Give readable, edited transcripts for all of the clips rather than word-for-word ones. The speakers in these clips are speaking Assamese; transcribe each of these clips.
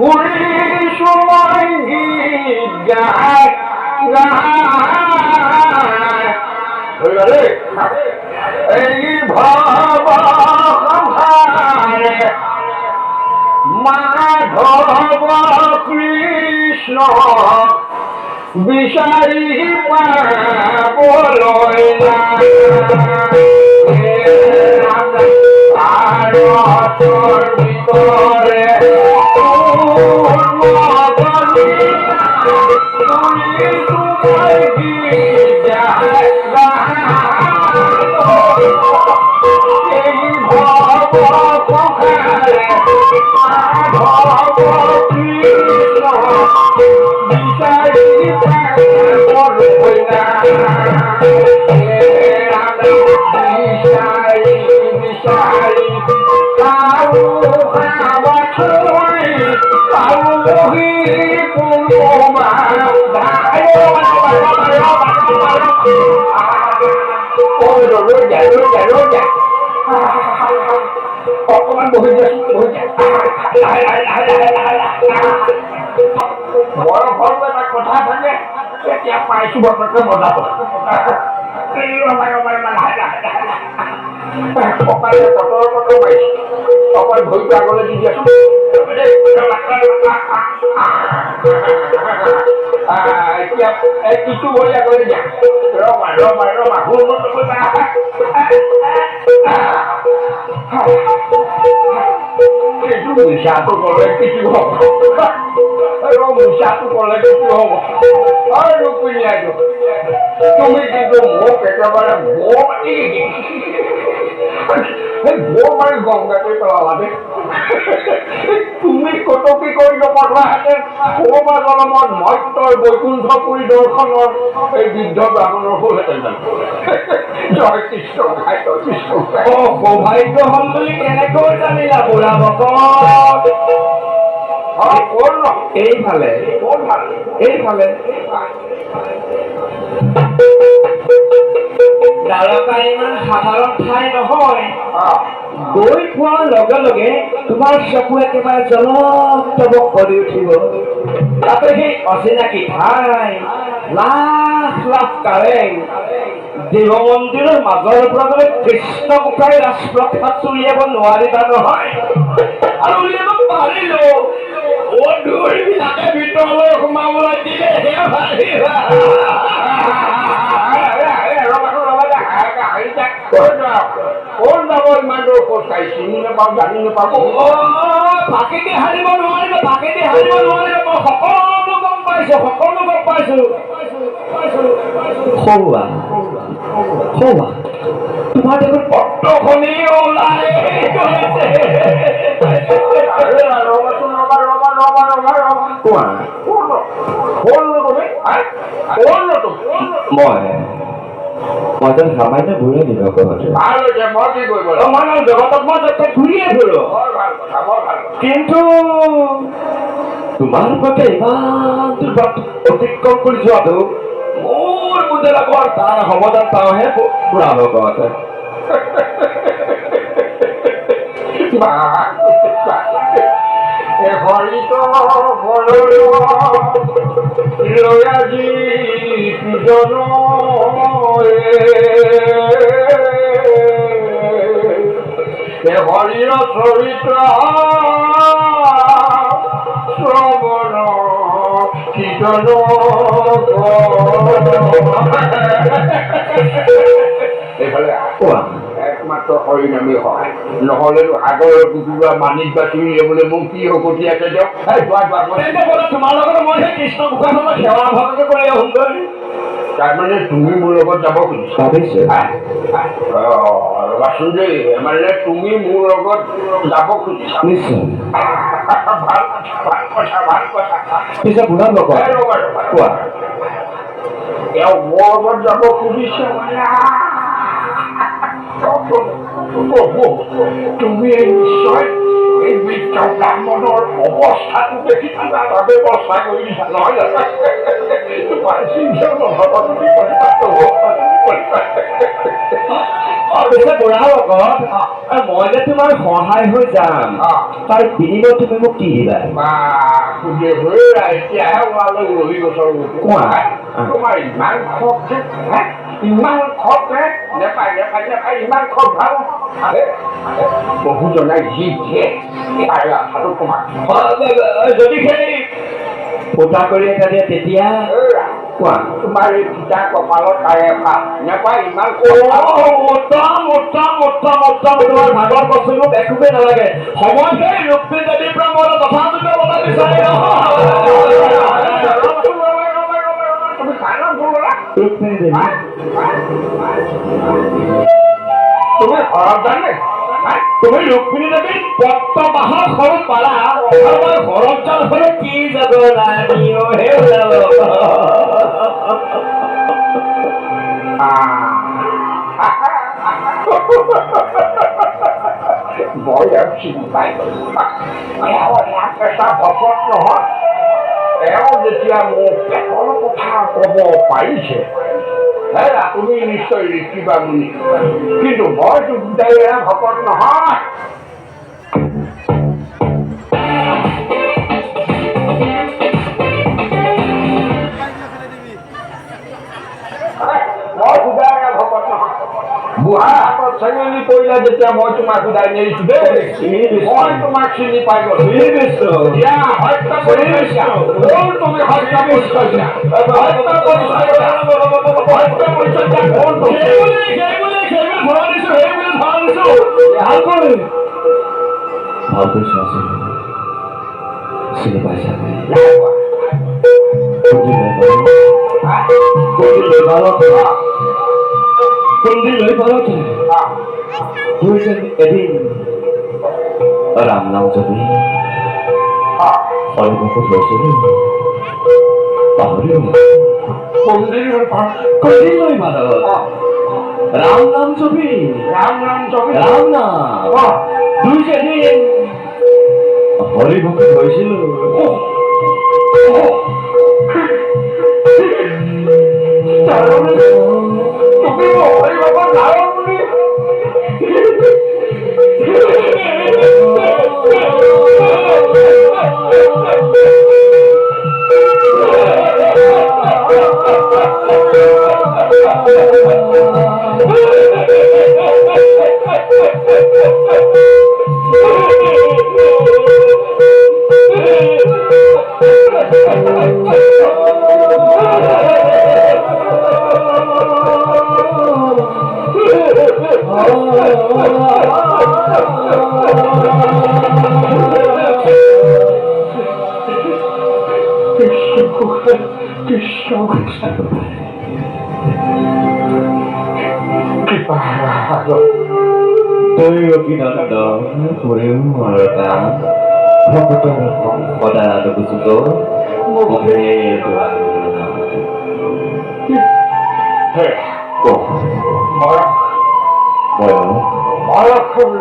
পুলিশ সময় গীত গায় এই ভব সংসাৰে মাধব কৃষ্ণ বিচাৰি পাবলৈ ভাৰতৰ ভিতৰে অকমান বহি বড় ঘৰ এটা কথা থাকে এতিয়া পাইছো বছৰতে মজা ককালে পটৰ পাইছো অকল ভৰিটো আগলৈ দি দিয়াচোন এতিয়া কিছু ভৰি আগলৈ দিয়া ৰবা মুচাটো কলে কিছু হব মুচাটো কলে কিছু হব আৰু কুইয়াইটো তুমি কিন্তু মোক একেবাৰে বৌ মাৰি গংগাকৈ পেলালা দেই তুমি কটকি কৰি নপঠোৱাহেঁতেন ক'ৰবাৰ জনমত মত্যৰ বৈকুণ্ঠপুৰী দৰ্শনৰ এই বৃদ্ধ ব্ৰাহ্মণৰ হ'লহেঁতেন জয় কৃষ্ণ ঘাই জয় কৃষ্ণ সৌভাগ্য হ'ল বুলি কেনেকৈ জানিলা বুঢ়া ভকত এইফালে দ্বাৰকা ইমান সাধাৰণ ঠাই নহয় গৈ পোৱাৰ লগে লগে তোমাৰ চকু একেবাৰে জলক কৰি উঠিব তাতে সেই অচিনাকি ঠাই লাখ লাখ কাৰেং দেৱ মন্দিৰৰ মাজৰ পৰা বোলে কৃষ্ণ গোসাঁই ৰাজপ্ৰসাদ উলিয়াব নোৱাৰিবা নহয় আৰু উলিয়াব পাৰিলো বিলাকে ভিতৰলৈ সোমাবলৈ দিলেহে পাৰিবা কোন যাব ইমান দূৰ খোজ কাঢ়ি চিনি নাপাওঁ জানি নাপাব ফাঁকেদি হাৰিব নোৱাৰিব মই সকলো গম পাইছো তোমাৰ দেখোন পত্ৰখনি ওলাই মই যেন সামান্য ঘূৰাই দিব জগতত মই ঘূৰিয়ে ফুৰো কিন্তু তোমাৰ পথে ইমান অতিক্ৰম কৰি যোৱাটো মোৰ বোধে বৰ তাৰ সমাধান পাওঁহে পুৰা ভকত হৰিত আজি জন হৰিৰ চৰিত্ৰ শ্ৰৱণ কীৰ্তন এইফালে একমাত্ৰ হৰিনামী হয় নহলেতো সাগৰৰ কুকুৰা মানিক বাচি উলিয়াবলৈ মোক কি হকতি আছে দিয়ক তোমাৰ লগত মই কৃষ্ণ গোসাঁইখনক সেৱা ভাগকে কৰি আহোঁগৈ তাৰমানে তুমি মোৰ লগত যাব খুজিছা ৰবাচোন দেই মানে তুমি মোৰ লগত যাব খুজিছা নিশ্চয় ভাল কথা পিছে বুঢ়া নকয় কোৱা তেওঁ মোৰ লগত যাব খুজিছে তুমি নিশ্চয় এই বৃদ্ধ ব্ৰাহ্মণৰ অৱস্থাটো দেখি কিবা এটা ব্যৱস্থা কৰি দিছা নহয় তোমাৰ চিন্তা নহব তুমি পিছে বুঢ়া লগত মই যে তোমাৰ সহায় হৈ যাম তাৰ বিনিময়ত তুমি মোক কি দিবা এতিয়াহে ওলালে ৰহি গছৰ কোৱা তোমাৰ ইমান খপ যে ইমান খপ যে নেপায় নেপায় নেপায় ইমান খপ ভাল বহুজনাই যি দিয়ে তাৰে আশাটো তোমাৰ যদি সেই ফুটা কৰি এটা দিয়ে তেতিয়া কোৱা তোমাৰ এই পিতা কপালত তাৰে ভাল নেপায় ইমান উত্তম উত্তম উত্তম উত্তম তোমাৰ ভাগৰ বস্তুটো একোৱেই নালাগে সময় সেই ৰূপী দেৱীৰ পৰা মই তথাপিত বলা বিচাৰি তুমি কাণত ধৰা ৰুক্মিণী দেৱী তুমি ঘৰত জানে তুমি ৰুক্মিণী দেৱীৰ পত্ৰ বাহৰ সৰু পালা আৰু মই ঘৰত যাম হলে কি যাব ৰাণীও হে ওলাব মই আৰু চিনি পাই এটা ভকত নহয় তেওঁ যেতিয়া মোক পেটৰ কথা ক'ব পাৰিছে তুমি নিশ্চয় লিখিবা বুলি কিন্তু মইতো গোটাই এয়া ভকত নহয় মই গোটাই এয়া ভকত নহয় বুঢ়া হাতত চেঙেলি পৰিলে যেতিয়া মই তোমাক গোটাই নেৰিছো দেই মই তোমাক চিনি পাই গলো দিয়া হত্যা কৰিছা তুমি হত্যা কৰিছা হত্যা কৰিছা হত্যা কৰিছা কোন ভালকৈ চোৱা চিনি পাইছা এদিন ৰাম নাম জপি হৰিভকত হৈছিল ৰাম নাম জপি ৰাম নাম জপি ৰাম নাম দুই এদিন হৰিভকত হৈছিল তুমি হৰিভকত নাৰায়ণ বুলি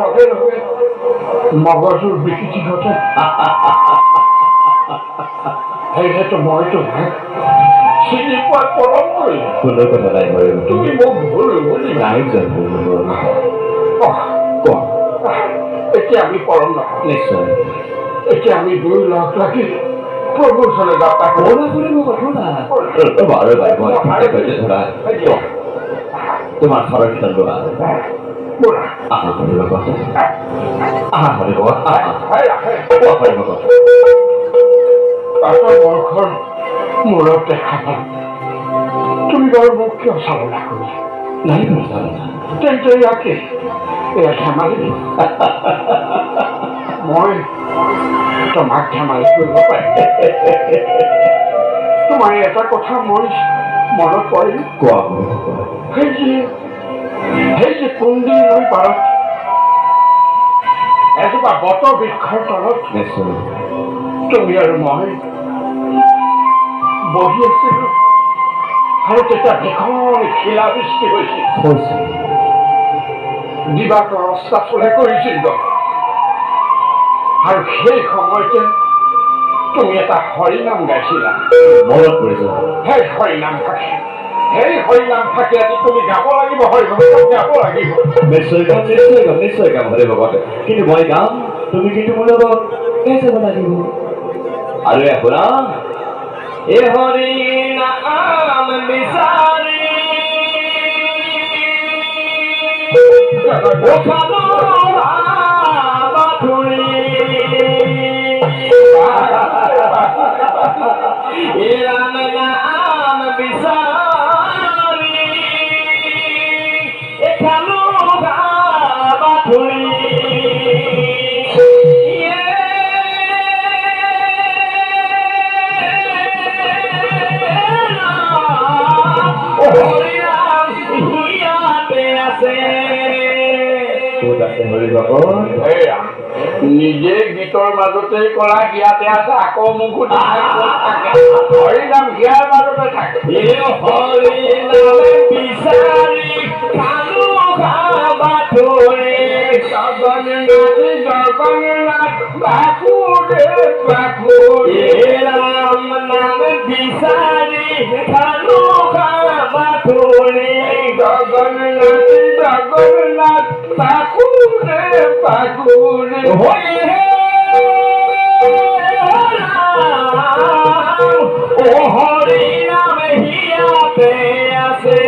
লগে লগে মগজুৰ বিকৃতি ঘটে সেইহেতু মইতো চিনি পোৱাত পলম কৰিলো সুন্দৰ কথা নাই তুমি মোক ভুল বুলি নাই জানো এতিয়া আমি পলম নহয় নিশ্চয় এতিয়া আমি দুই লগ লাগি প্ৰভুৰ ওচৰলৈ যাত্ৰা তোমাৰ খৰচ লোৱা বৰ্ষৰ মূৰত দেখা পাম তুমি বাৰু মোক কিয় চালনা কৰিছা নাই তেন্তে ইয়াকে এয়া ধেমালি মই তোমাক ধেমালি কৰিব পাৰিম তোমাৰ এটা কথা মই মনত পৰিল সেই যে কুন্দি নৈ পাৰত এজোপা বট বৃক্ষৰ তলত তুমি আৰু মই বহি আছিলো আৰু তেতিয়া ভীষণ শিলাবৃষ্টি হৈছিল দিবাকৰ অস্তা ফুলে কৰিছিল আৰু সেই সময়তে তুমি এটা হৰিনাম গাইছিলা মনত পৰিছে সেই হৰিনাম গাই সেই হৰিনাম থাকি আজি তুমি গাব লাগিব হৰিনাম গাব লাগিব নিশ্চয় গাম হৰে ভকত কিন্তু মই গাম তুমি কিন্তু মোৰ লগত যাব লাগিব আৰু শুনা এ হৰি নাম বিচাৰি ওখানো বাথুৰি এ ৰাম নাম বিচাৰি এখানো বাথুৰি নিজে গীতৰ মাজতে কৰা ইয়াতে আছে আকৌ মোক হৰিনাম হিয়াৰ মাজতে থাকে হৰিনামে বিচাৰি খালো বাথুৰি জগন্নাথ বাসুদেৱ বাসুদেৱ ৰাম নাম বিচাৰি খালো বাথুৰি জগন্নাথ বাসুদেৱ বাসুদেৱ হৰি নাম হিয়াতে আছে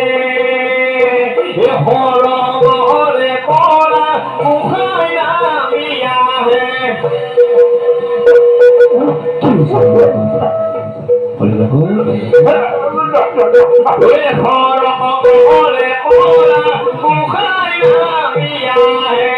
হৰে পৰা মুখাই নামি আহে হৰে পৰা মুখাই নামি আহে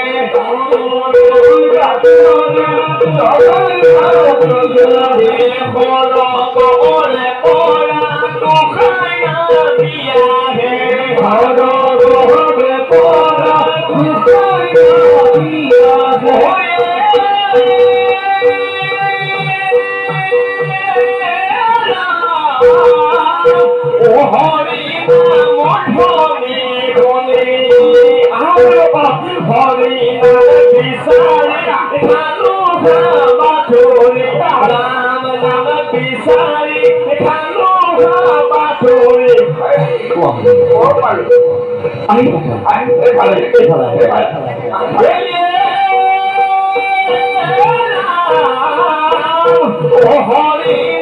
হৰি বিচাৰি খালো বাথুৰি ৰাম নাম বিচাৰি খালো বাথুৰি হৰি